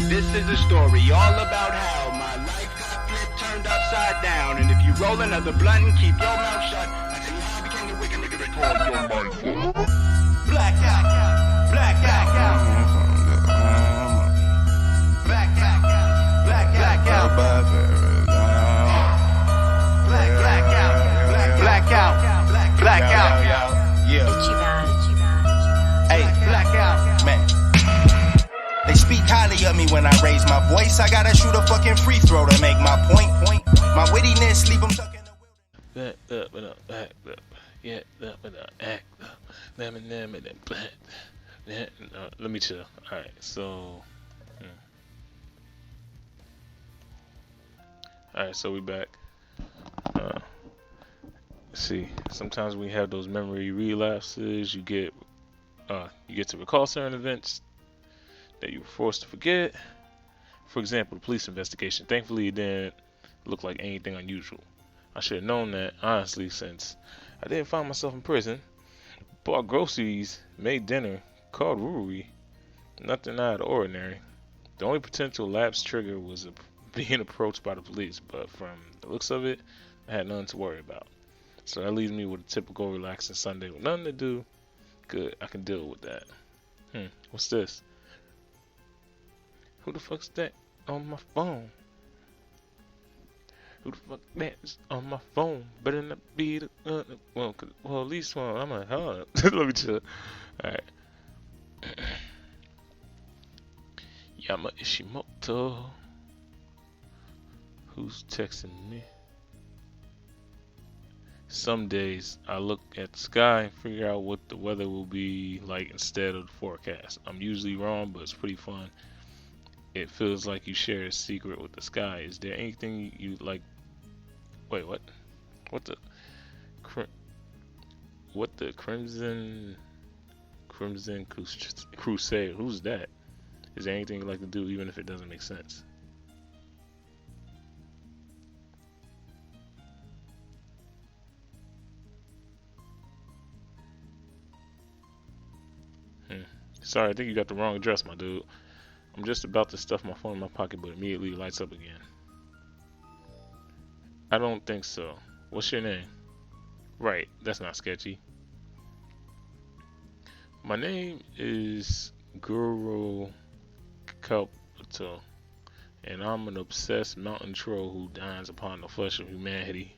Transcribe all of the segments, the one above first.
This is a story all about how my life got flipped, turned upside down. And if you roll another blunt and keep your mouth shut, I tell you how I became the wicked nigga they call your mindful. Blackout, blackout, blackout, blackout, blackout, blackout, yeah. Hey, blackout, man. They speak highly of me when I raise my voice. I gotta shoot a fucking free throw to make my point. My wittiness leave them stuck in the Let me chill. Alright, so alright, so we back. Let's see. Sometimes we have those memory relapses. You get to recall certain events that you were forced to forget. For example, the police investigation. Thankfully, it didn't look like anything unusual. I should have known that, honestly, since I didn't find myself in prison. Bought groceries, made dinner, called Huey. Nothing out of the ordinary. The only potential lapse trigger was being approached by the police, but from the looks of it, I had nothing to worry about. So that leaves me with a typical relaxing Sunday with nothing to do. Good, I can deal with that. What's this? Who the fuck's that on my phone? Who the fuck that's on my phone? Better not be the well, at least one. I'm like, hold up. Let me chill. Alright. Yama Ishimoto. Who's texting me? Some days I look at the sky and figure out what the weather will be like instead of the forecast. I'm usually wrong, but it's pretty fun. It feels like you share a secret with the sky. Is there anything you like? Wait, what? What the Crimson Crusade? Who's that? Is there anything you like to do, even if it doesn't make sense? Sorry, I think you got the wrong address, my dude. I'm just about to stuff my phone in my pocket, but immediately lights up again. I don't think so. What's your name? Right, that's not sketchy. My name is Guru Kalpato, and I'm an obsessed mountain troll who dines upon the flesh of humanity.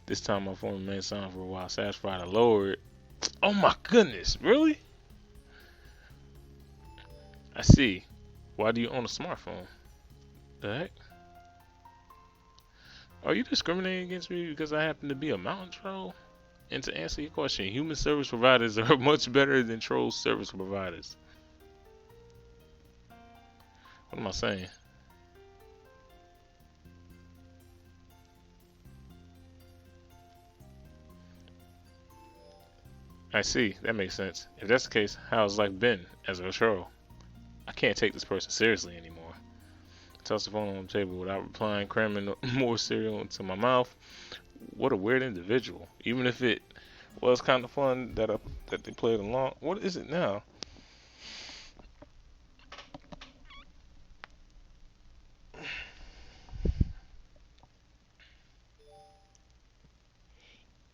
This time my phone remained silent for a while, satisfied I lowered it. Oh my goodness, really? I see. Why do you own a smartphone? The heck? Are you discriminating against me because I happen to be a mountain troll? And to answer your question, human service providers are much better than troll service providers. What am I saying? I see, that makes sense. If that's the case, how's life been as a troll? I can't take this person seriously anymore. I tossed the phone on the table without replying, cramming more cereal into my mouth. What a weird individual. Even if it was kind of fun that they played along. What is it now?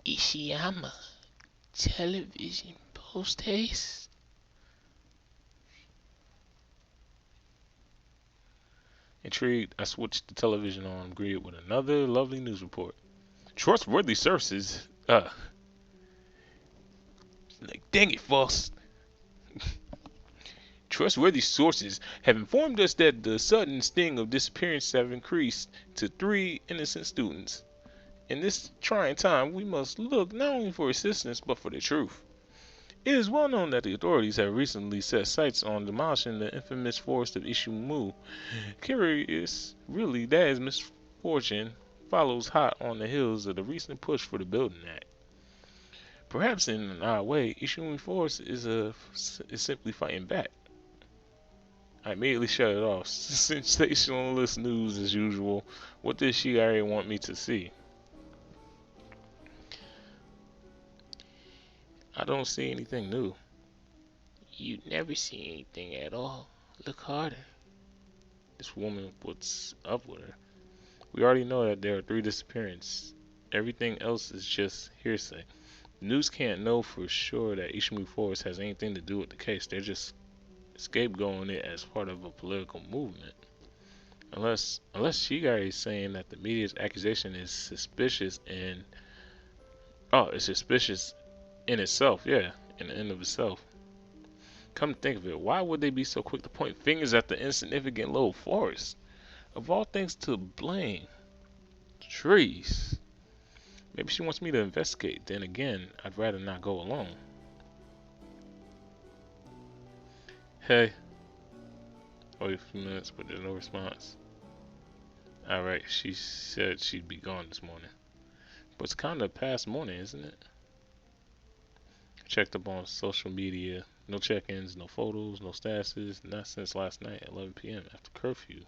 Ishiyama. Television post haste. Intrigued, I switched the television on, greeted with another lovely news report. Trustworthy sources. Like, dang it, Fost. Trustworthy sources have informed us that the sudden sting of disappearance have increased to 3 innocent students. In this trying time, we must look not only for assistance, but for the truth. It is well known that the authorities have recently set sights on demolishing the infamous forest of Ishimu. Curious, really, that is misfortune follows hot on the heels of the recent push for the Building Act. Perhaps in an odd way, Ishimu Forest is simply fighting back. I immediately shut it off. Sensationalist news as usual. What does Shiari want me to see? I don't see anything new. You never see anything at all. Look harder. This woman, what's up with her? We already know that there are 3 disappearances. Everything else is just hearsay. The news can't know for sure that Ishmael Forest has anything to do with the case. They're just scapegoating it as part of a political movement. Unless Shigai is saying that the media's accusation is suspicious and it's suspicious in itself, yeah, in the end of itself. Come to think of it, why would they be so quick to point fingers at the insignificant little forest? Of all things to blame, trees. Maybe she wants me to investigate. Then again, I'd rather not go alone. Hey. Wait a few minutes, but there's no response. Alright, she said she'd be gone this morning. But it's kind of past morning, isn't it? I checked up on social media. No check-ins, no photos, no statuses. Not since last night at 11 p.m. after curfew.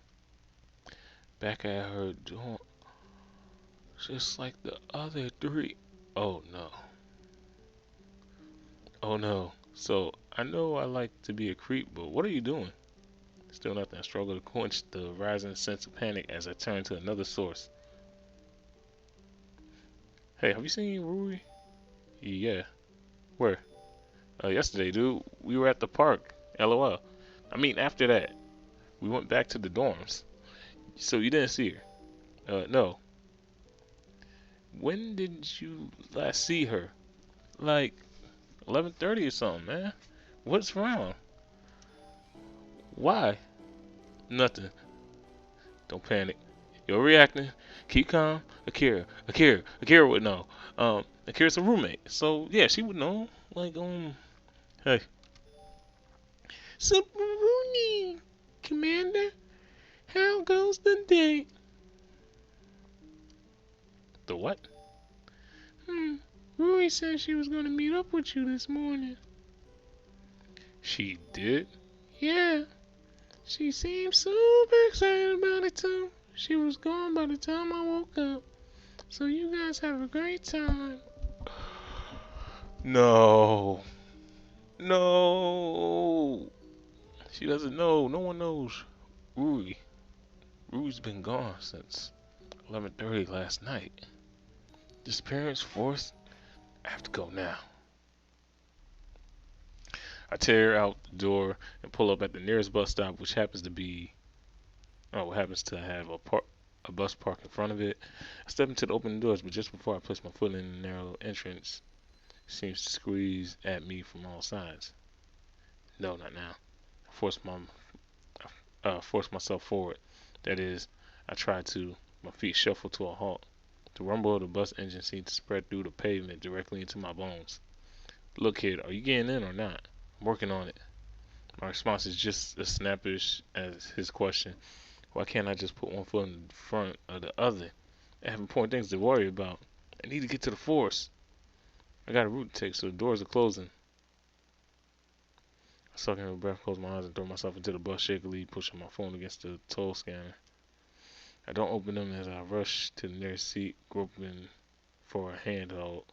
Back at her door. Just like the other 3. Oh no. Oh no. So, I know I like to be a creep, but what are you doing? Still nothing. I struggle to quench the rising sense of panic as I turn to another source. Hey, have you seen Huey? Yeah. Where? Yesterday, dude. We were at the park. LOL. I mean, after that, we went back to the dorms. So you didn't see her? No. When did you last see her? Like 11:30 or something, man. What's wrong? Why? Nothing. Don't panic. You're reacting. Keep calm. Akira would know. Akira's a roommate, so yeah, she would know. Like, hey. Super Rooney, Commander. How goes the day? The what? Huey said she was gonna meet up with you this morning. She did? Yeah. She seemed super excited about it too. She was gone by the time I woke up. So you guys have a great time. No. No. She doesn't know. No one knows. Rui's been gone since 11:30 last night. Disappearance, Fost. I have to go now. I tear out the door and pull up at the nearest bus stop, which happens to have a bus park in front of it. I step into the open doors, but just before I place my foot in the narrow entrance, it seems to squeeze at me from all sides. No, not now. I force myself forward. That is, I try to. My feet shuffle to a halt. The rumble of the bus engine seems to spread through the pavement directly into my bones. Look, kid, are you getting in or not? I'm working on it. My response is just as snappish as his question. Why can't I just put one foot in front of the other? I have important things to worry about. I need to get to the forest. I got a route to take, so the doors are closing. I suck in a breath, close my eyes, and throw myself into the bus shakily, pushing my phone against the toll scanner. I don't open them as I rush to the nearest seat, groping for a handhold.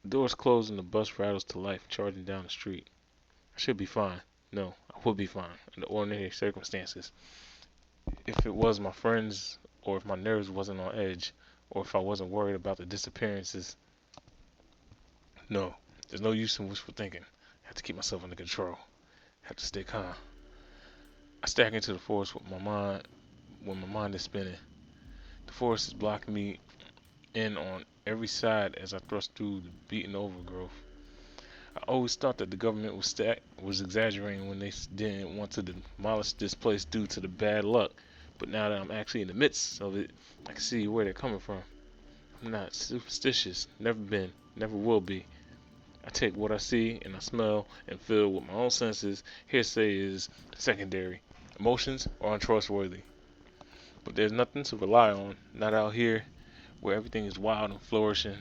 The doors close and the bus rattles to life, charging down the street. I should be fine. No, I would be fine under ordinary circumstances. If it was my friends, or if my nerves wasn't on edge, or if I wasn't worried about the disappearances. No, there's no use in wishful thinking. I have to keep myself under control. I have to stay calm. I stagger into the forest with my mind is spinning. The forest is blocking me in on every side as I thrust through the beaten overgrowth. I always thought that the government was exaggerating when they didn't want to demolish this place due to the bad luck. But now that I'm actually in the midst of it, I can see where they're coming from. I'm not superstitious, never been, never will be. I take what I see and I smell and feel with my own senses. Hearsay is secondary. Emotions are untrustworthy. But there's nothing to rely on, not out here where everything is wild and flourishing.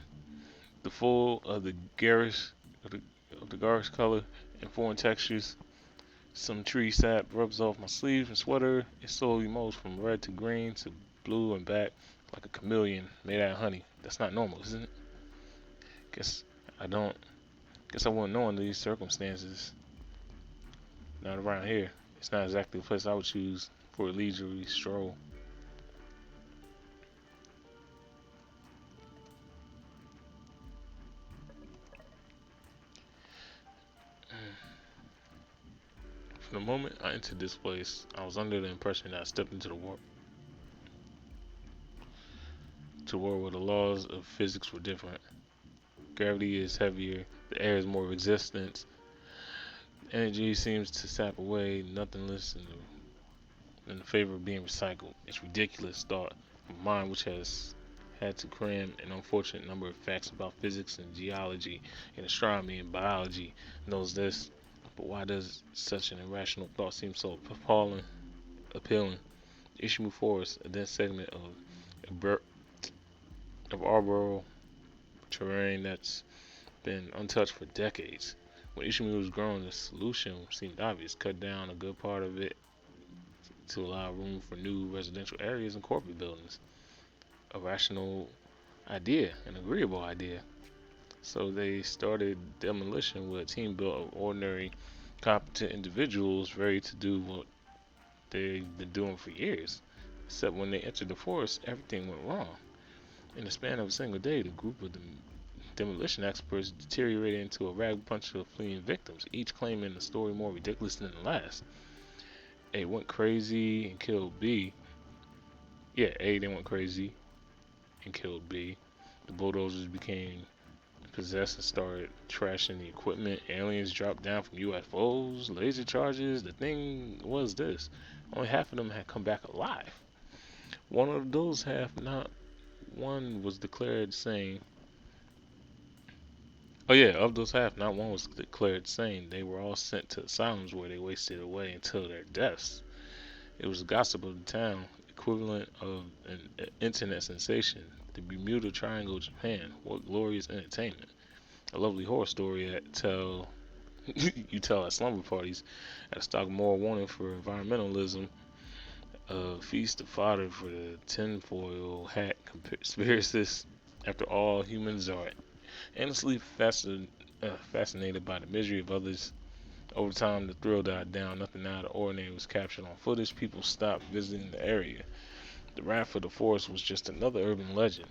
The full of the garish color and foreign textures. Some tree sap rubs off my sleeves and sweater. It slowly moves from red to green to blue and back like a chameleon made out of honey. That's not normal, isn't it? Guess I don't Guess I wouldn't know under these circumstances. Not around here. It's not exactly the place I would choose for a leisurely stroll. From the moment I entered this place, I was under the impression that I stepped into the world. To a world where the laws of physics were different. Gravity is heavier, the air is more resistant, energy seems to sap away, nothing less in the favor of being recycled. It's ridiculous thought. A mind which has had to cram an unfortunate number of facts about physics and geology and astronomy and biology knows this. But why does such an irrational thought seem so appealing? Ishmu Forest, a dense segment of arboreal terrain that's been untouched for decades. When Ishmu was growing, the solution seemed obvious: cut down a good part of it to allow room for new residential areas and corporate buildings. A rational idea, an agreeable idea. So they started demolition with a team built of ordinary, competent individuals ready to do what they've been doing for years. Except when they entered the forest, everything went wrong. In the span of a single day, the group of demolition experts deteriorated into a rag bunch of fleeing victims, each claiming a story more ridiculous than the last. A went crazy and killed B. Yeah, A, they went crazy and killed B. The bulldozers became possessed and started trashing the equipment. Aliens dropped down from UFOs, laser charges. The thing was this: only half of them had come back alive. One of those half, not one was declared sane. Oh yeah, of those half, not one was declared sane. They were all sent to asylums where they wasted away until their deaths. It was the gossip of the town, equivalent of an internet sensation. The Bermuda Triangle, Japan. What glorious entertainment! A lovely horror story you tell at slumber parties. At a stock moral warning for environmentalism. A feast of fodder for the tinfoil hat conspiracists. After all, humans are endlessly fascinated by the misery of others. Over time, the thrill died down. Nothing out of the ordinary was captured on footage. People stopped visiting the area. The wrath of the forest was just another urban legend.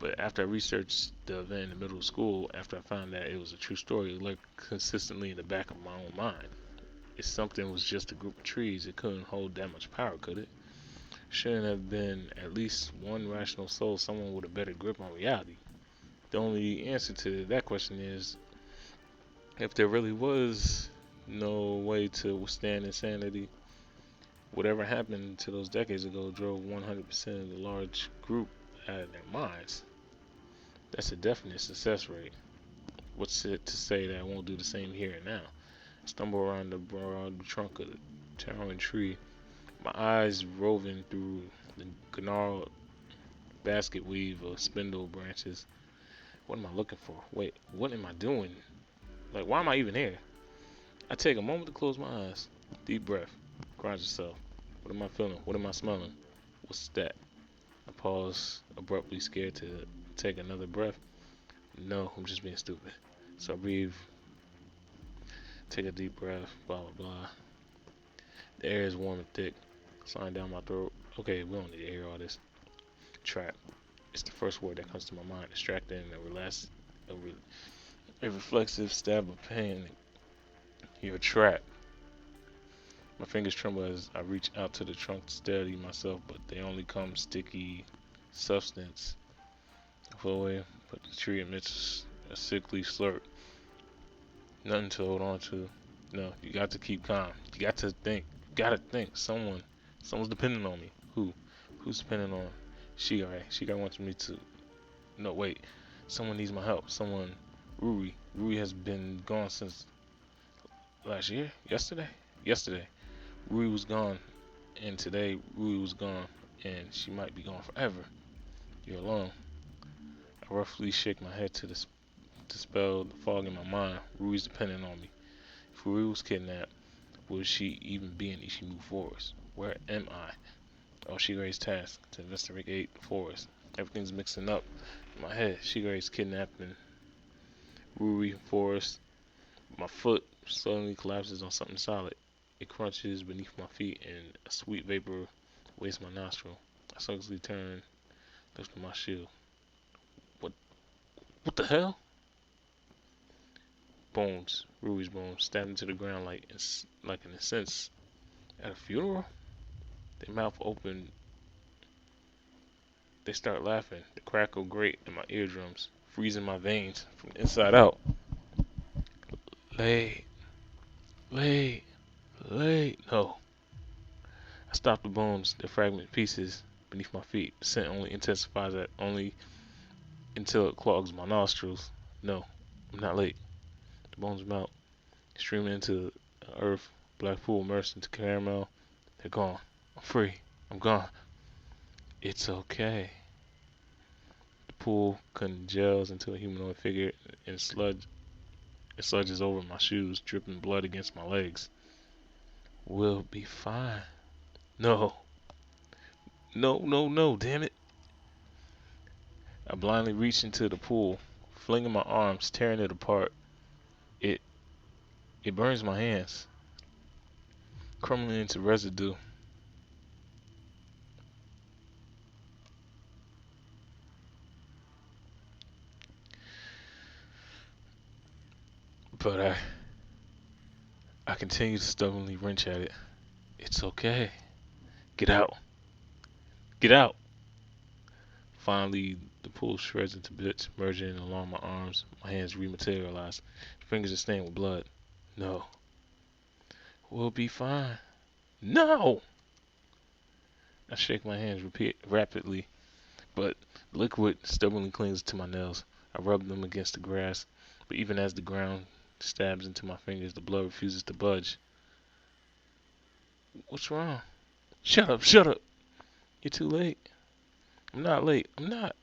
But after I researched the event in the middle of school, after I found that it was a true story, it lurked consistently in the back of my own mind. If something was just a group of trees, it couldn't hold that much power, could it? Shouldn't have been at least one rational soul, someone with a better grip on reality. The only answer to that question is, if there really was no way to withstand insanity, whatever happened to those decades ago drove 100% of the large group out of their minds. That's a definite success rate. What's it to say that I won't do the same here and now? I stumble around the broad trunk of the towering tree, my eyes roving through the gnarled basket weave of spindle branches. What am I looking for? Wait, what am I doing? Like, why am I even here? I take a moment to close my eyes. Deep breath. Ground yourself. What am I feeling? What am I smelling? What's that? I pause, abruptly, scared to take another breath. No, I'm just being stupid. So I breathe. Take a deep breath. Blah, blah, blah. The air is warm and thick, sliding down my throat. Okay, we don't need to hear all this. Trap. It's the first word that comes to my mind. Distracting, a reflexive stab of pain. You're trapped. My fingers tremble as I reach out to the trunk to steady myself, but they only come sticky substance. I pull away, but the tree emits a sickly slurp. Nothing to hold on to. No, you got to keep calm. You got to think. You gotta think. Someone's depending on me. Who? Who's depending on? She, alright. She wants me to. No, wait. Someone needs my help. Someone. Rui. Rui has been gone since last year? Yesterday. Rui was gone. And today, Rui was gone. And she might be gone forever. You're alone. I roughly shake my head to dispel the fog in my mind. Rui's depending on me. If Rui was kidnapped, would she even be in Ishimu Forest? Where am I? Oh, Shigeru's task to investigate the forest. Everything's mixing up in my head. Shigeru's kidnapping Ruby forest. My foot suddenly collapses on something solid. It crunches beneath my feet, and a sweet vapor wastes my nostril. I suddenly turn, lifting my shield. What? What the hell? Bones, Ruby's bones, stabbed into the ground like an incense at a funeral. Their mouth open. They start laughing. The crackle grate in my eardrums, freezing my veins from the inside out. Late, late, late. No. I stop the bones, their fragment pieces beneath my feet. The scent only intensifies only until it clogs my nostrils. No, I'm not late. The bones melt, streaming into the earth. Black pool immersed into caramel. They're gone. I'm free. I'm gone. It's okay. The pool congeals into a humanoid figure and sludges over my shoes, dripping blood against my legs. We'll be fine. No. No, no, no, damn it. I blindly reach into the pool, flinging my arms, tearing it apart. It burns my hands, crumbling into residue. But I continue to stubbornly wrench at it. It's okay. Get out. Get out. Finally, the pool shreds into bits, merging along my arms. My hands rematerialize. Fingers are stained with blood. No. We'll be fine. No! I shake my hands rapidly, but liquid stubbornly clings to my nails. I rub them against the grass, but even as the ground stabs into my fingers, the blood refuses to budge. What's wrong? Shut up, shut up! You're too late. I'm not late. I'm not.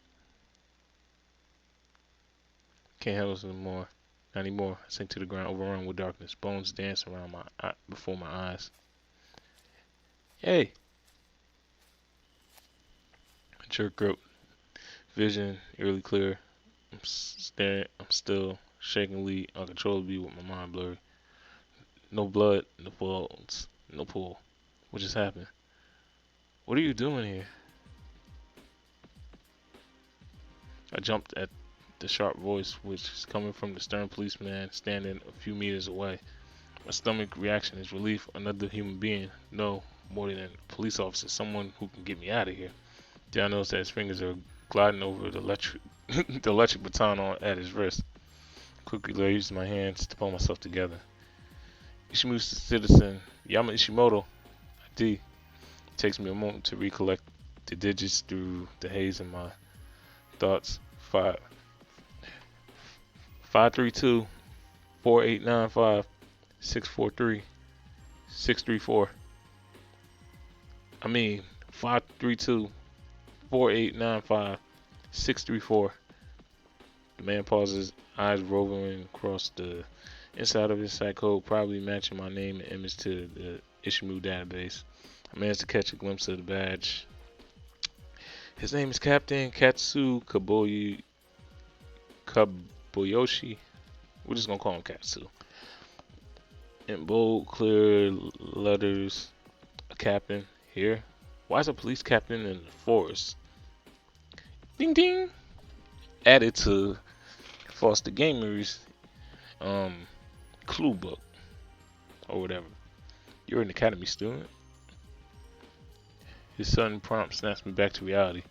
Can't handle this anymore. Not anymore. I sink to the ground, overrun with darkness. Bones dance around before my eyes. Hey! I jerk grip. Vision eerily clear. I'm still shakingly, uncontrollably with my mind blurry. No blood, no bones, no pool. What just happened? What are you doing here? I jumped at the sharp voice, which is coming from the stern policeman standing a few meters away. My stomach reaction is relief. Another human being. No, more than a police officer. Someone who can get me out of here. Then I notice that his fingers are gliding over the electric, the electric baton at his wrist. Quickly, I use my hands to pull myself together. Ishimu citizen Yama Ishimoto. ID. Takes me a moment to recollect the digits through the haze in my thoughts. 532 4895 643 634. I mean 532 4895 634. The man pauses, eyes roving across the inside of his site code, probably matching my name and image to the Ishimu database. I managed to catch a glimpse of the badge. His name is Captain Katsu Kaboyoshi. We're just gonna call him Katsu. In bold, clear letters, a captain here. Why is a police captain in the forest? Ding ding. Added to Fost the Gamer's clue book or whatever. You're an academy student. His sudden prompt snaps me back to reality.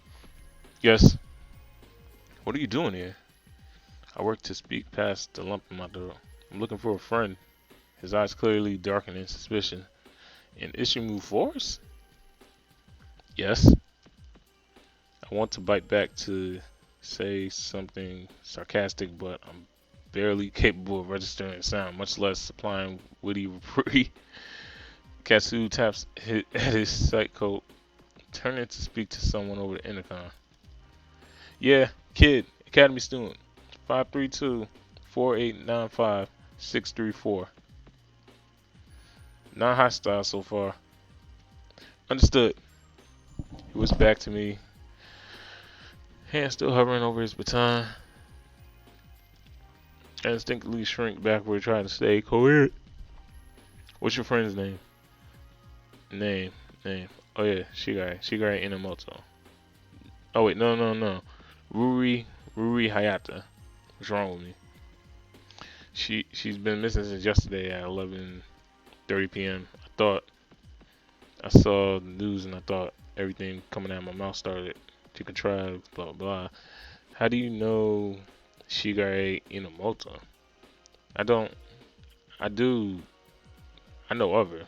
Yes. What are you doing here? I work to speak past the lump in my throat. I'm looking for a friend. His eyes clearly darken in suspicion. In Ishimu Forest? Yes. I want to bite back to say something sarcastic, but I'm barely capable of registering a sound, much less supplying witty reprieve. Katsu taps at his sight code, turning to speak to someone over the intercom. Yeah, kid, academy student, 532 4895 634. Not hostile so far. Understood. He was back to me, hand still hovering over his baton. I instinctively shrink backward, trying to stay coherent. What's your friend's name? Name. Oh yeah, Shigai Inamoto. Oh wait, no. Ruri Hayata. What's wrong with me? She's been missing since yesterday at 11:30 p.m. I saw the news and I thought everything coming out of my mouth started to contrive. Blah blah blah. How do you know Shigai Inamoto? I don't. I do. I know of her.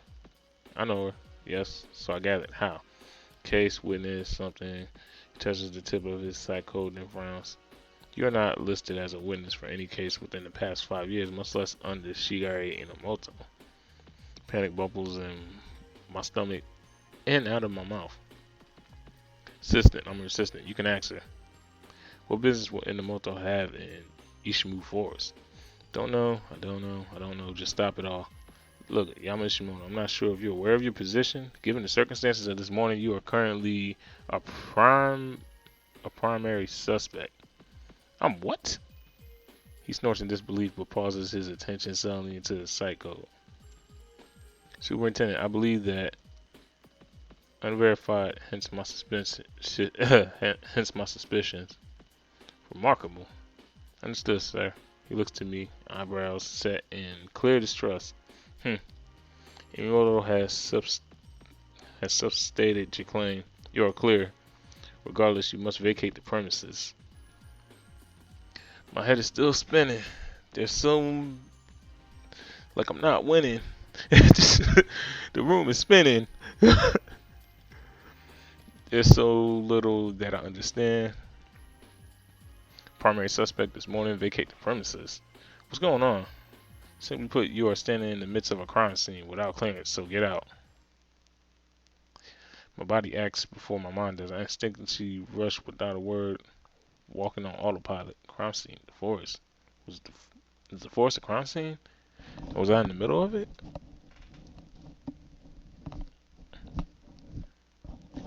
I know her. Yes. So I gathered how. Case, witness, something. He touches the tip of his side code and frowns. You are not listed as a witness for any case within the past 5 years, much less under Shigai Inamoto. Panic bubbles in my stomach and out of my mouth. Assistant, I'm her assistant. You can ask her. What business will Inamoto have in Ishimu Forest? Don't know. Just stop it all. Look, Yama Shimono, I'm not sure if you're aware of your position. Given the circumstances of this morning, you are currently a primary suspect. I'm what? He snorts in disbelief but pauses his attention suddenly into the site code. Superintendent, I believe that unverified, hence my suspicions. Remarkable. Understood, sir. He looks to me, eyebrows set in clear distrust. Inamoto has substated your claim. You are clear. Regardless, you must vacate the premises. My head is still spinning. There's some... like I'm not winning. The room is spinning. There's so little that I understand. Primary suspect this morning, vacate the premises. What's going on? Simply put, you are standing in the midst of a crime scene without clearance, so get out. My body acts before my mind does. I instinctively rush without a word, walking on autopilot. Crime scene, the forest. Is the forest a crime scene? Or was I in the middle of it?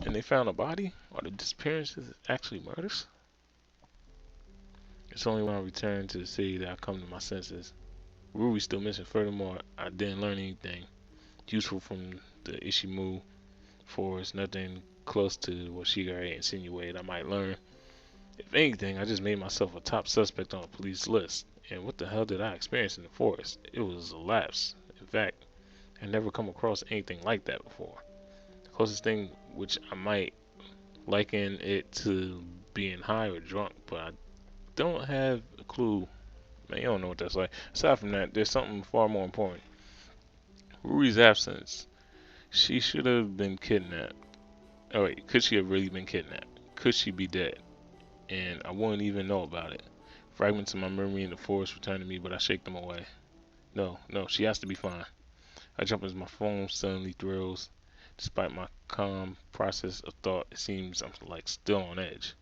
And they found a body? Are the disappearances actually murders? It's only when I return to the city that I come to my senses. Ruby's still missing. Furthermore, I didn't learn anything useful from the Ishimu Forest. Nothing close to what Shigai insinuated I might learn. If anything, I just made myself a top suspect on the police list. And what the hell did I experience in the forest? It was a lapse. In fact, I'd never come across anything like that before. The closest thing which I might liken it to being high or drunk, but I don't have a clue. Man, you don't know what that's like. Aside from that, there's something far more important. Rui's absence. She should have been kidnapped. Oh wait, could she have really been kidnapped? Could she be dead? And I wouldn't even know about it. Fragments of my memory in the forest return to me, but I shake them away. No, she has to be fine. I jump as my phone suddenly thrills. Despite my calm process of thought, it seems I'm like still on edge.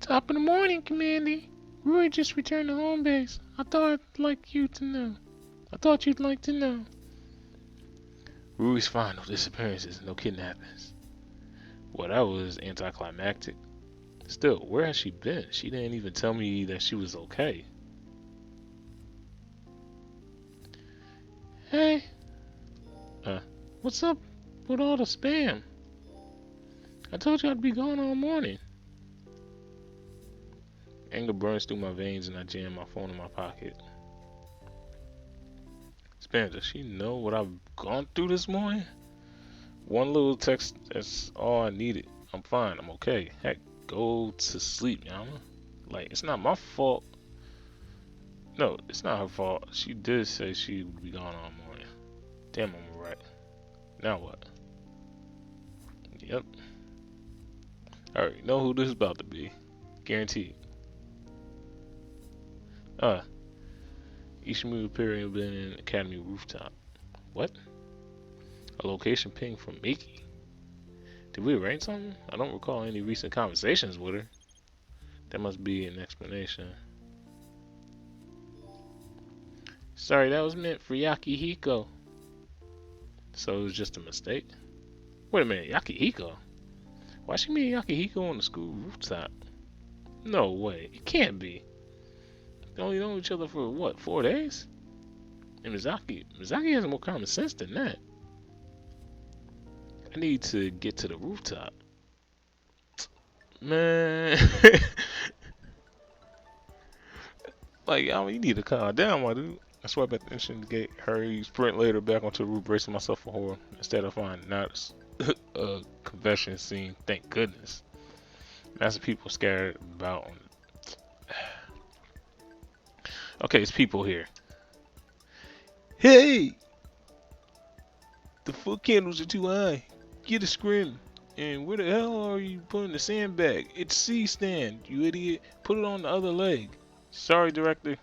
Top of the morning, Commander. Roy just returned to home base. I thought you'd like to know. Rui's fine, no disappearances, no kidnappings. Well, that was anticlimactic. Still, where has she been? She didn't even tell me that she was okay. Hey. What's up with all the spam? I told you I'd be gone all morning. Anger burns through my veins and I jam my phone in my pocket. Spam, does she know what I've gone through this morning? One little text, that's all I needed. I'm fine, I'm okay. Heck, go to sleep, Yama. Like, it's not my fault. No, it's not her fault. She did say she would be gone all morning. Damn, I'm right. Now what? Yep. I already know who this is about to be. Guaranteed. Ishimu appearing within Academy rooftop. What? A location ping from Miki? Did we arrange something? I don't recall any recent conversations with her. There must be an explanation. Sorry, that was meant for Yakihiko. So it was just a mistake? Wait a minute, Yakihiko? Why she meet Yakihiko on the school rooftop? No way, it can't be. They only know each other for what, 4 days? And Mizaki has more common sense than that. I need to get to the rooftop. Man. Like, I mean, you need to calm down, my dude. I swept at the entrance gate, hurry, sprint later back onto the roof, bracing myself for horror. Instead of finding not a confession scene, thank goodness. That's people scared about. Okay, it's people here. Hey! The foot candles are too high. Get a scrim. And where the hell are you putting the sandbag? It's C-stand, you idiot. Put it on the other leg. Sorry, director.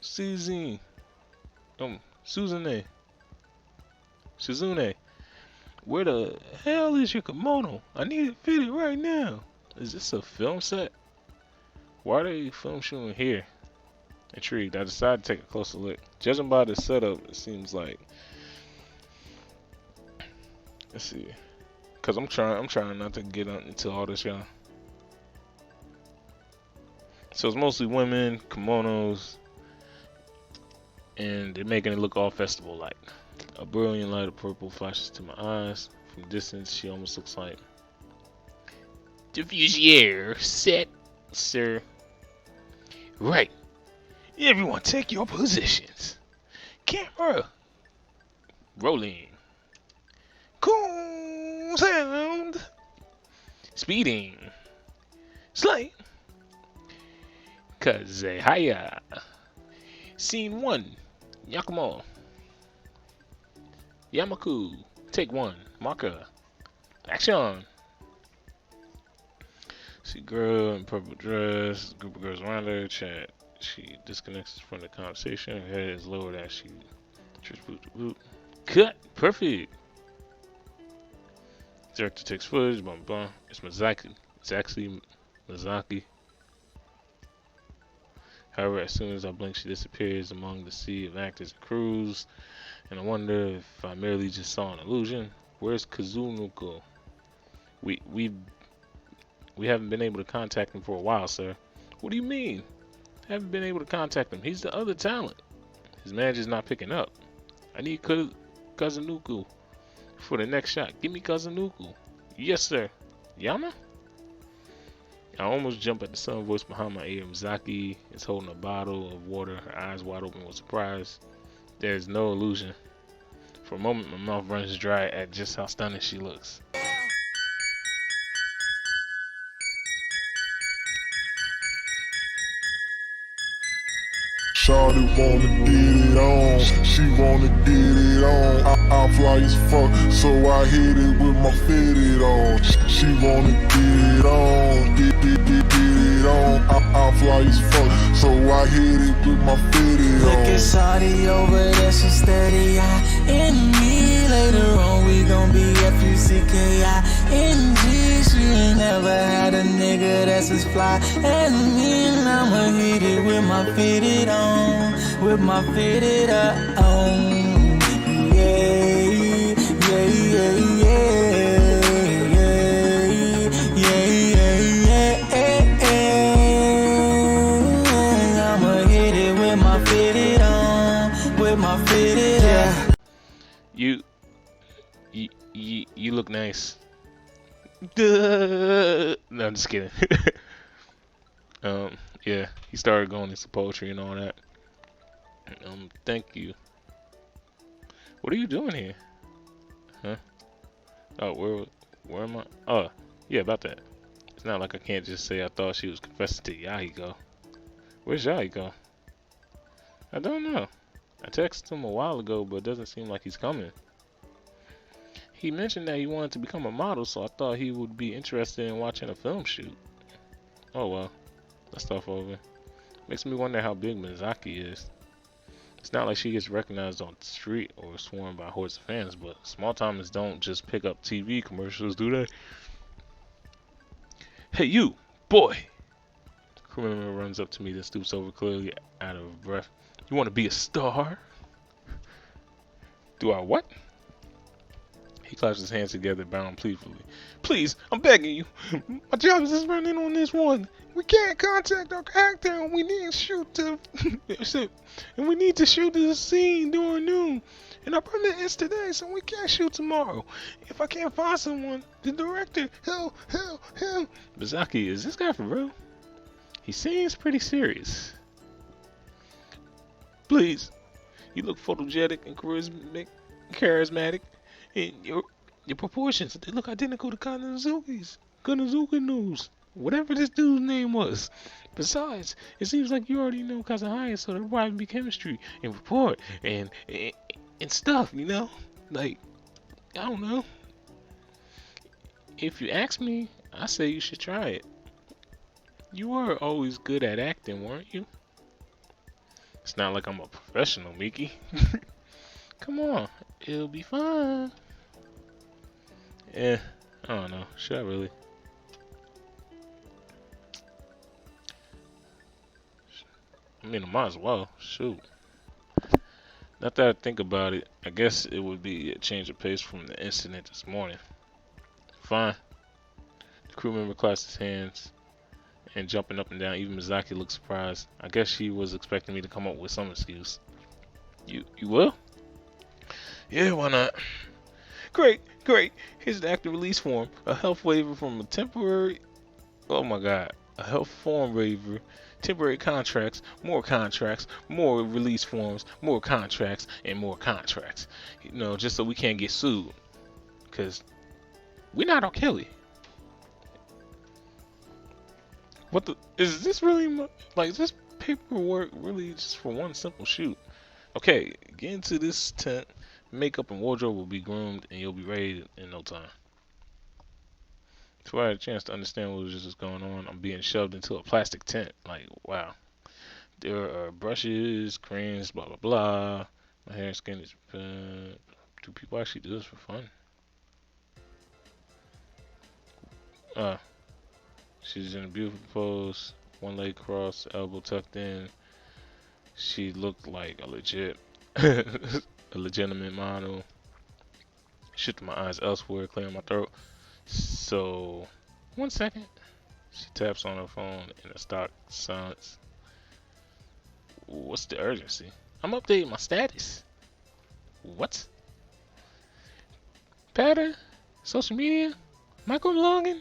Suzune. Suzune. Where the hell is your kimono? I need it fitted right now. Is this a film set? Why are they film shooting here? Intrigued, I decided to take a closer look. Judging by the setup, it seems like. Let's see. Cause I'm trying not to get into all this, y'all. So it's mostly women, kimonos, and they're making it look all festival-like. A brilliant light of purple flashes to my eyes. From distance, she almost looks like Diffusier set, sir. Right. Everyone take your positions. Camera. Rolling. Cool sound. Speeding. Slay. Kazehaya. Scene 1. Yakumo. Yamaku. Take 1. Marker. Action. See girl in purple dress. Group of girls around her. Chat. She disconnects from the conversation. Her head is lowered as she trips boot to boot. Cut. Perfect. Director takes footage. Bum bum. It's Mizaki. It's actually Mizaki. However, as soon as I blink, she disappears among the sea of actors and crews, and I wonder if I merely just saw an illusion. Where's Kazunuko? We haven't been able to contact him for a while, sir. What do you mean? Haven't been able to contact him. He's the other talent. His manager's not picking up. I need Kazunuko for the next shot. Give me Kazunuko. Yes, sir. Yama? I almost jump at the sudden voice behind my ear. Mizaki is holding a bottle of water, her eyes wide open with surprise. There is no illusion. For a moment, my mouth runs dry at just how stunning she looks. Shawty wanna get it on, she wanna get it on. I'm fly as fuck, so I hit it with my fitted on. She wanna get it on, get it on. I'm fly as fuck, so I hit it with my fitted on. Look at Shawty over there, she steady in me. Later on we gon' be F-U-C-K-I-N-G. She ain't never had a nigga that's as fly as me. And I'ma hit it with my fitted on, with my fitted on. Yeah, yeah, yeah, yeah. I'ma hit it with my fitted on, with my fitted on. You look nice. Duh. No, I'm just kidding. Yeah, he started going into poetry and all that. Thank you. What are you doing here? Huh? Oh, where am I? Oh, yeah, about that. It's not like I can't just say I thought she was confessing to Yahiko. Where's Yahiko? I don't know. I texted him a while ago, but it doesn't seem like he's coming. He mentioned that he wanted to become a model, so I thought he would be interested in watching a film shoot. Oh well, that stuff over. Makes me wonder how big Mizaki is. It's not like she gets recognized on the street or swarmed by hordes of fans, but small timers don't just pick up TV commercials, do they? Hey you, boy! The crew member runs up to me, then stoops over, clearly out of breath. You want to be a star? Do I what? He claps his hands together, bowing pleadfully. Please, I'm begging you. My job is just running on this one. We can't contact our actor, and we need to shoot to the scene during noon. And our permit ends today, so we can't shoot tomorrow. If I can't find someone, the director, he'll. Mizaki, is this guy for real? He seems pretty serious. Please, you look photogenic and charismatic. And your proportions, they look identical to Kanazuki's. Kanazuki News. Whatever this dude's name was. Besides, it seems like you already know Kazahaya, so there'll probably be chemistry and rapport and stuff, you know? Like, I don't know. If you ask me, I say you should try it. You were always good at acting, weren't you? It's not like I'm a professional, Miki. Come on, it'll be fun. I don't know. Should I really? I mean, I might as well. Shoot. Not that I think about it, I guess it would be a change of pace from the incident this morning. Fine. The crew member clasped his hands and jumping up and down. Even Mizaki looked surprised. I guess she was expecting me to come up with some excuse. You will? Yeah, why not? Great. Here's the active release form. A health waiver from a temporary... Oh my god. A health form waiver. Temporary contracts. More release forms. More contracts. And more contracts. You know, just so we can't get sued. Because we're not R. Kelly. What the... Is this really... Like, is this paperwork really just for one simple shoot? Okay, get into this tent. Makeup and wardrobe will be groomed and you'll be ready in no time. Before I had a chance to understand what was just going on, I'm being shoved into a plastic tent. Like, wow. There are brushes, creams, blah, blah, blah. My hair and skin is... do people actually do this for fun? She's in a beautiful pose. One leg crossed, elbow tucked in. She looked like a legitimate model. Shifted my eyes elsewhere, clearing my throat. So, 1 second. She taps on her phone in a stock silence. What's the urgency? I'm updating my status. What? Pattern? Social media? Michael logging?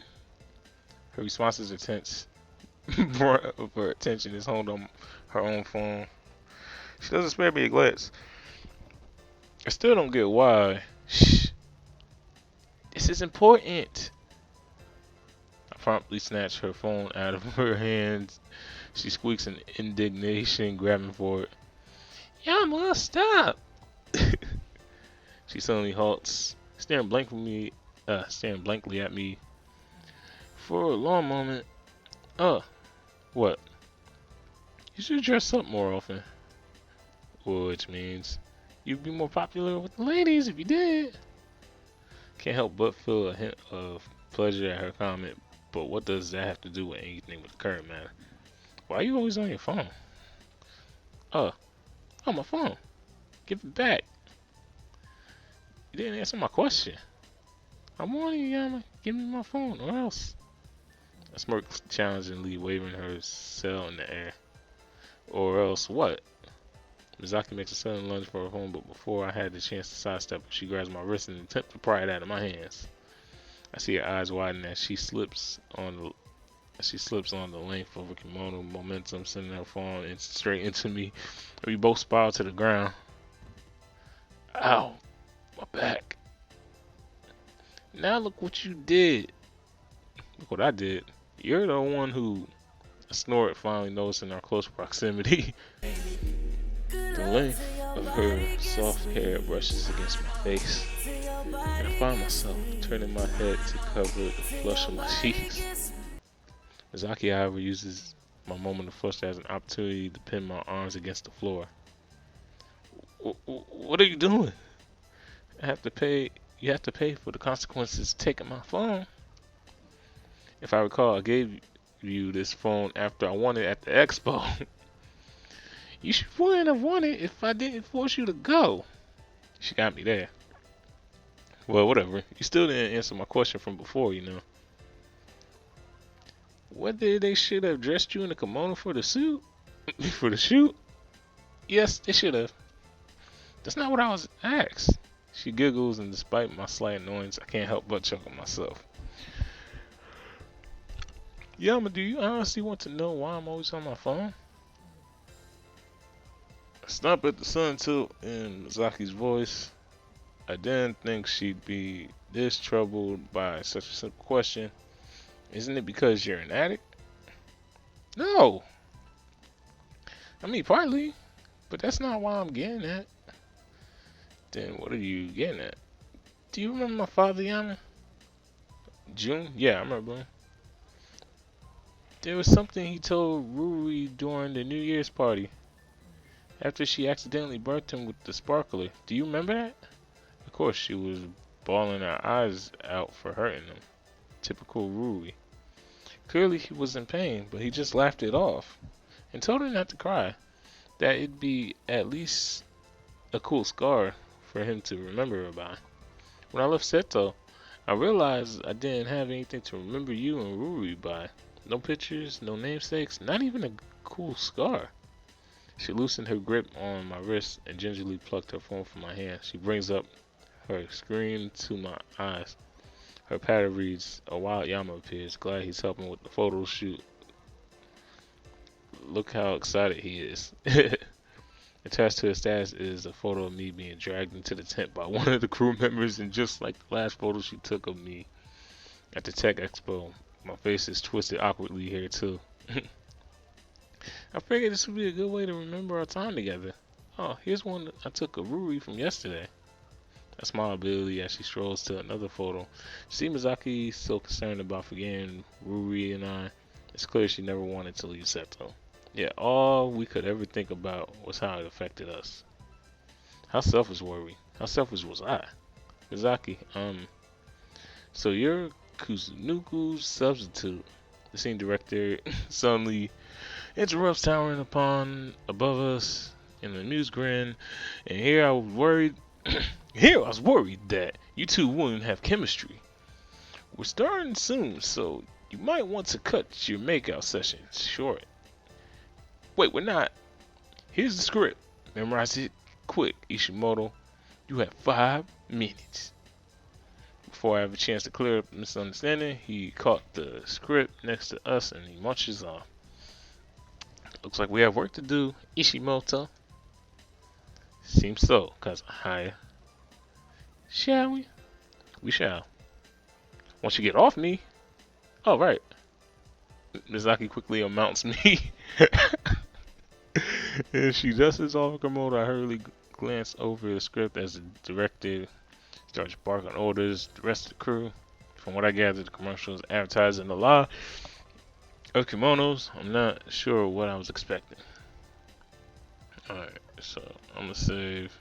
Her responses are tense. Her attention is honed on her own phone. She doesn't spare me a glance. I still don't get why. Shh. This is important. I promptly snatch her phone out of her hands. She squeaks in indignation, grabbing for it. Yama, stop! She suddenly halts, staring blankly at me. For a long moment. What? You should dress up more often. Which means you'd be more popular with the ladies if you did. Can't help but feel a hint of pleasure at her comment, but what does that have to do with anything with the current matter? Why are you always on your phone? My phone. Give it back. You didn't answer my question. I'm warning you, Yama. Give me my phone or else. I smirked challengingly, waving her cell in the air. Or else what? Mizaki makes a sudden lunge for her phone, but before I had the chance to sidestep, she grabs my wrist and attempts to pry it out of my hands. I see her eyes widen as she slips on the length of her kimono, momentum sending her phone straight into me. We both spiral to the ground. Ow, my back. Now look what you did. Look what I did. You're the one who... I snorted, finally noticing our close proximity. The length of her soft hair brushes against my face, and I find myself turning my head to cover the flush of my cheeks. Mizaki, however, uses my moment of flush as an opportunity to pin my arms against the floor. What are you doing? You have to pay for the consequences of taking my phone. If I recall, I gave you this phone after I won it at the expo. You wouldn't have won it if I didn't force you to go. She got me there. Well, whatever. You still didn't answer my question from before, you know. Whether they should have dressed you in a kimono for the suit? For the shoot? Yes, they should have. That's not what I was asked. She giggles, and despite my slight annoyance, I can't help but chuckle myself. Yama, do you honestly want to know why I'm always on my phone? I snap at the sun tilt in Mizaki's voice. I didn't think she'd be this troubled by such a simple question. Isn't it because you're an addict? No! I mean, partly, but that's not why I'm getting at. Then what are you getting at? Do you remember my father, Yama? June? Yeah, I remember him. There was something he told Ruri during the New Year's party. After she accidentally burnt him with the sparkler. Do you remember that? Of course, she was bawling her eyes out for hurting him. Typical Ruri. Clearly he was in pain, but he just laughed it off. And told her not to cry. That it'd be at least a cool scar for him to remember her by. When I left Seto, I realized I didn't have anything to remember you and Ruri by. No pictures, no namesakes, not even a cool scar. She loosened her grip on my wrist and gingerly plucked her phone from my hand. She brings up her screen to my eyes. Her pattern reads, "A wild Yama appears. Glad he's helping with the photo shoot. Look how excited he is." Attached to his status is a photo of me being dragged into the tent by one of the crew members, and just like the last photo she took of me at the Tech Expo, my face is twisted awkwardly here too. I figured this would be a good way to remember our time together. Oh, here's one I took of Ruri from yesterday. I smile bitterly as she strolls to another photo. See Mizaki so concerned about forgetting Ruri and I. It's clear she never wanted to leave Seto. Yet all we could ever think about was how it affected us. How selfish were we? How selfish was I? Mizaki, so you're Kuzunuku's substitute. The scene director suddenly interrupts, towering above us in an amused grin, and here I was worried that you two wouldn't have chemistry. We're starting soon, so you might want to cut your makeout sessions short. Wait, we're not. Here's the script. Memorize it quick, Ishimoto. You have 5 minutes. Before I have a chance to clear up the misunderstanding, he caught the script next to us and he munches off. Looks like we have work to do, Ishimoto. Seems so, cause I. Shall we? We shall. Once you get off me. Oh, right. Mizaki quickly mounts me. As she dusts off her motor, I hurriedly glance over the script as the director starts barking orders. The rest of the crew, from what I gather, the commercial is advertising the law of kimonos. I'm not sure what I was expecting. Alright, so I'm gonna save.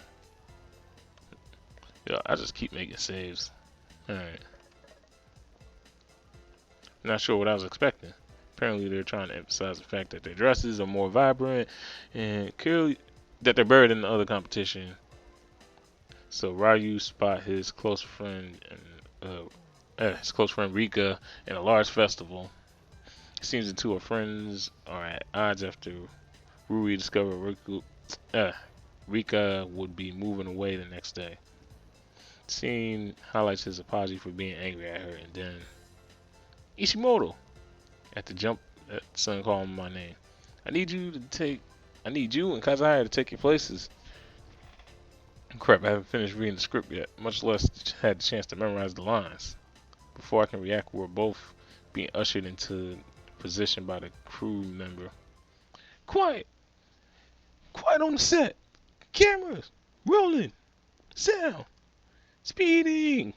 Yeah, I just keep making saves. Alright. Not sure what I was expecting. Apparently they're trying to emphasize the fact that their dresses are more vibrant and clearly that they're better than the other competition. So Ryu spot his close friend Rika in a large festival. It seems the two are friends are at odds after Rui discovered Rika would be moving away the next day. The scene highlights his apology for being angry at her, and then Ishimoto at the jump that son called my name. I need you and Kazaya to take your places. Crap, I haven't finished reading the script yet, much less had the chance to memorize the lines. Before I can react, we're both being ushered into position by the crew member. Quiet! Quiet on the set! Cameras! Rolling! Sound! Speeding!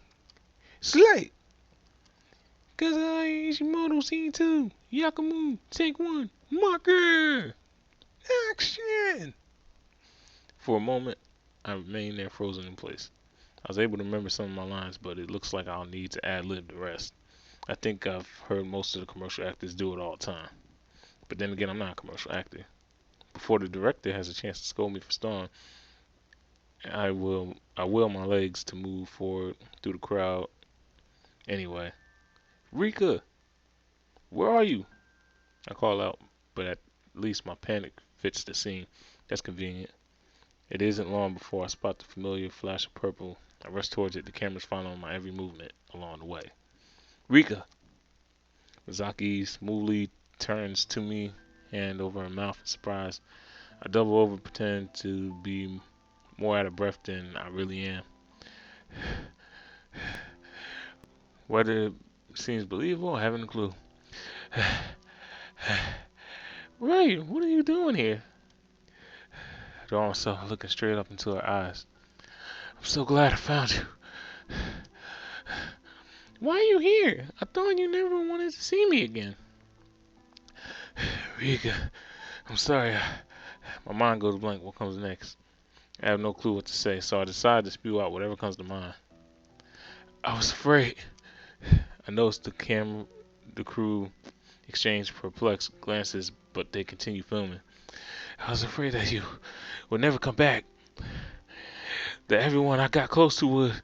Slate! Kazai Ishimoto scene 2. Yakumu, take 1. Marker! Action! For a moment, I remained there frozen in place. I was able to remember some of my lines, but it looks like I'll need to ad-lib the rest. I think I've heard most of the commercial actors do it all the time. But then again, I'm not a commercial actor. Before the director has a chance to scold me for stalling, I will my legs to move forward through the crowd. Anyway, Rika, where are you? I call out, but at least my panic fits the scene. That's convenient. It isn't long before I spot the familiar flash of purple. I rush towards it, the cameras following my every movement along the way. Rika! Mizaki smoothly turns to me, hand over her mouth in surprise. I double over, pretend to be more out of breath than I really am. Whether it seems believable, I haven't a clue. Right, what are you doing here? I draw myself looking straight up into her eyes. I'm so glad I found you. Why are you here? I thought you never wanted to see me again. Rika, I'm sorry. My mind goes blank. What comes next? I have no clue what to say, so I decide to spew out whatever comes to mind. I was afraid. I noticed the crew exchange perplexed glances, but they continue filming. I was afraid that you would never come back. That everyone I got close to would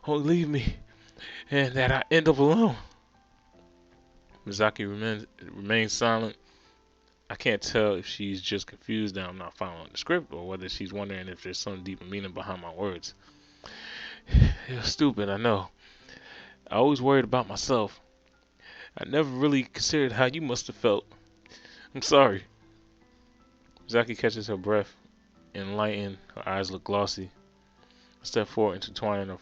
only leave me, and that I end up alone. Mizaki remains silent. I can't tell if she's just confused that I'm not following the script, or whether she's wondering if there's some deeper meaning behind my words. It was stupid, I know. I always worried about myself. I never really considered how you must have felt. I'm sorry. Mizaki catches her breath, enlightened. Her eyes look glossy. I step forward, intertwining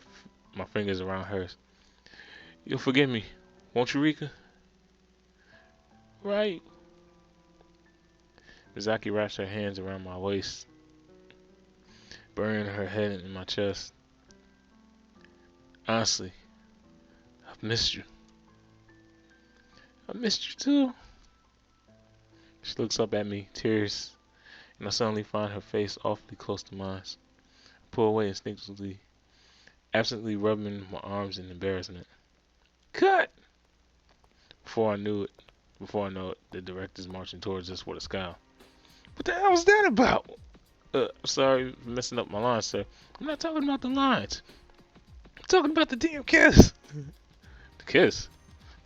my fingers around hers. You'll forgive me, won't you, Rika? Right. Mizaki wraps her hands around my waist, burying her head in my chest. Honestly, I've missed you. I missed you too. She looks up at me, tears, and I suddenly find her face awfully close to mine. I pull away instinctively, absently rubbing my arms in embarrassment. Cut! Before I know it, the director's marching towards us with a scowl. What the hell was that about? Sorry for messing up my lines, sir. I'm not talking about the lines. I'm talking about the damn kiss. The kiss?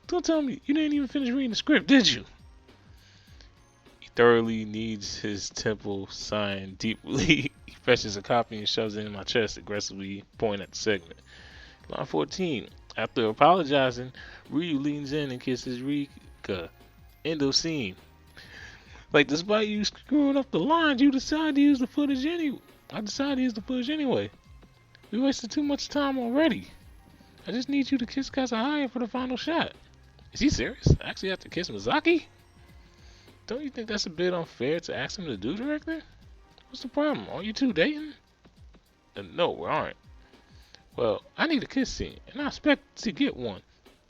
Don't tell me you didn't even finish reading the script, did you? He thoroughly kneads his temple, sighing deeply. He fetches a copy and shoves it in my chest, aggressively pointing at the segment. Line 14. After apologizing, Ryu leans in and kisses Rika. End of scene. Like, despite you screwing up the lines, you decided to use the footage anyway. I decided to use the footage anyway. We wasted too much time already. I just need you to kiss Kazahaya for the final shot. Is he serious? I actually have to kiss Mizaki? Don't you think that's a bit unfair to ask him to do, director? What's the problem? Are you two dating? No, we aren't. Well, I need a kiss scene, and I expect to get one.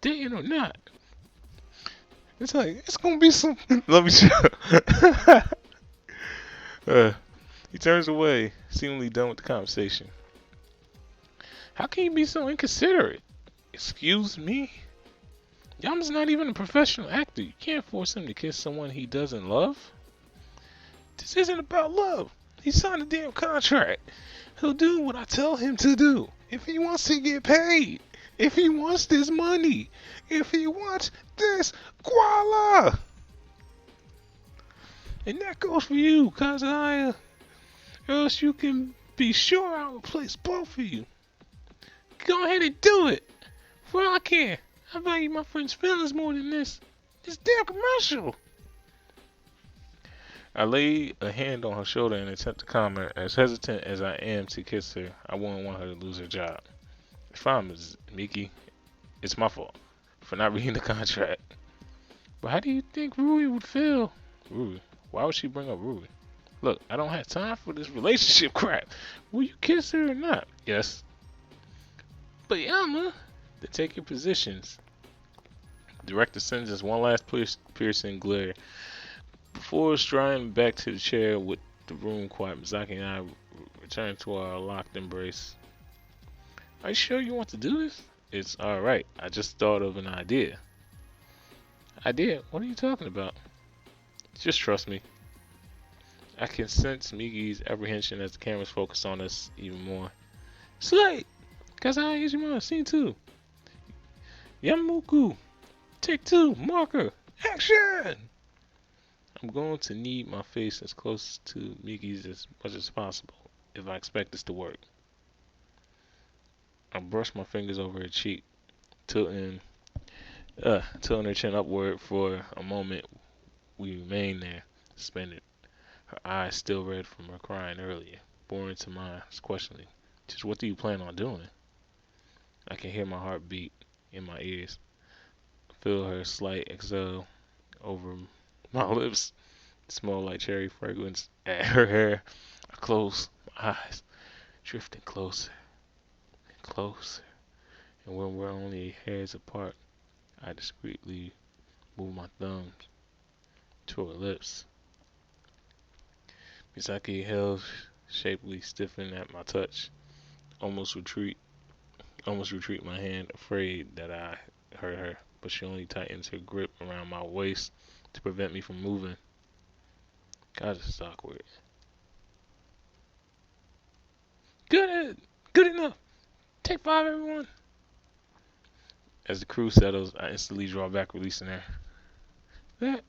Dating or not. It's like, it's gonna be some... Let me show. He turns away, seemingly done with the conversation. How can you be so inconsiderate? Excuse me? Yama's not even a professional actor. You can't force him to kiss someone he doesn't love. This isn't about love. He signed a damn contract. He'll do what I tell him to do. If he wants to get paid. If he wants this money. If he wants this koala. And that goes for you, Kazahaya. Or else you can be sure I'll replace both of you. Go ahead and do it. For all I care. I value my friend's feelings more than this damn commercial. I lay a hand on her shoulder and attempt to calm her. As hesitant as I am to kiss her, I wouldn't want her to lose her job. Fine, Ms. Miki. It's my fault for not reading the contract. But how do you think Huey would feel? Huey? Why would she bring up Huey? Look, I don't have time for this relationship crap. Will you kiss her or not? Yes. But Yama... Then take your positions. The director sends us one last piercing glare. Before striding back to the chair with the room quiet, Mizaki and I return to our locked embrace. Are you sure you want to do this? It's alright. I just thought of an idea. Idea? What are you talking about? Just trust me. I can sense Migi's apprehension as the cameras focus on us even more. Slate! Kazai Ichimura, scene 2. Yamuku, take 2, marker, action! I'm going to need my face as close to Migi's as much as possible if I expect this to work. I brush my fingers over her cheek, tilting her chin upward for a moment. We remain there, suspended. Her eyes still red from her crying earlier, boring to mine, questioning. Just what do you plan on doing? I can hear my heart beat in my ears. I feel her slight exhale over my lips. Smell like cherry fragrance at her hair. I close my eyes, drifting closer and closer. And when we're only hairs apart, I discreetly move my thumbs to her lips. Misaki held shapely, stiffen at my touch. Almost retreat my hand, afraid that I hurt her, but she only tightens her grip around my waist to prevent me from moving. God, this is awkward. Good enough. Take 5, everyone. As the crew settles, I instantly draw back, releasing her. That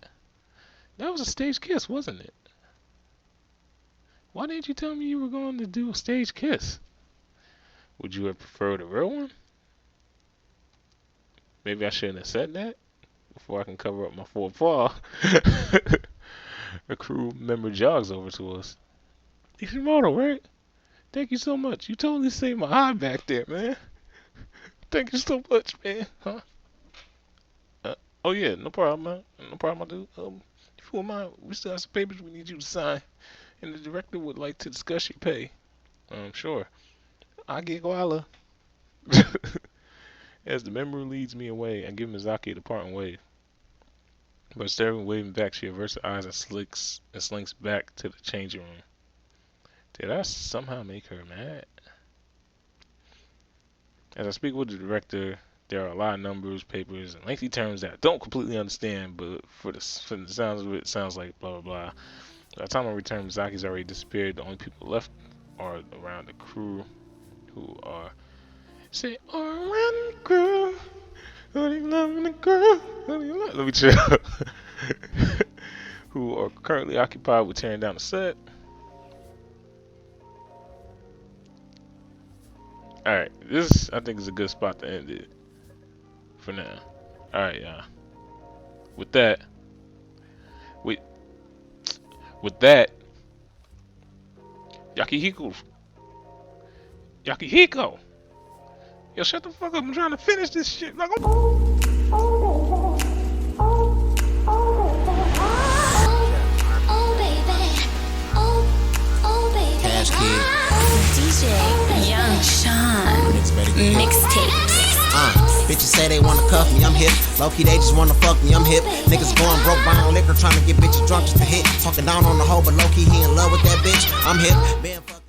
was a staged kiss, wasn't it? Why didn't you tell me you were going to do a staged kiss? Would you have preferred a real one? Maybe I shouldn't have said that before I can cover up my faux pas. A crew member jogs over to us. It's your model, right? Thank you so much. You totally saved my eye back there, man. Thank you so much, man. Huh? Oh yeah, no problem, man. No problem, dude. If you don't mind, we still have some papers we need you to sign, and the director would like to discuss your pay. Sure. I get Koala. As the member leads me away, I give Mizaki the parting wave. But instead of waving back, she averts her eyes and slinks back to the changing room. Did I somehow make her mad? As I speak with the director, there are a lot of numbers, papers, and lengthy terms that I don't completely understand, but for the sounds of it, it sounds like blah blah blah. By the time I return, Mizaki's already disappeared. The only people left are around the crew, who are around the crew. Who do you love in the crew? Who do you love? Let me chill. Who are currently occupied with tearing down the set. Alright, this I think is a good spot to end it for now. Alright, y'all. With that, Yakihiko. Yo, shut the fuck up. I'm trying to finish this shit. Like, Cash Kid. DJ Young Sean. Mixtapes. Bitches say they wanna cuff me, I'm hip. Low-key, they just wanna fuck me, I'm hip. Niggas going broke, buying liquor, trying to get bitches drunk just to hit. Talking down on the hoe, but low-key, he in love with that bitch, I'm hip.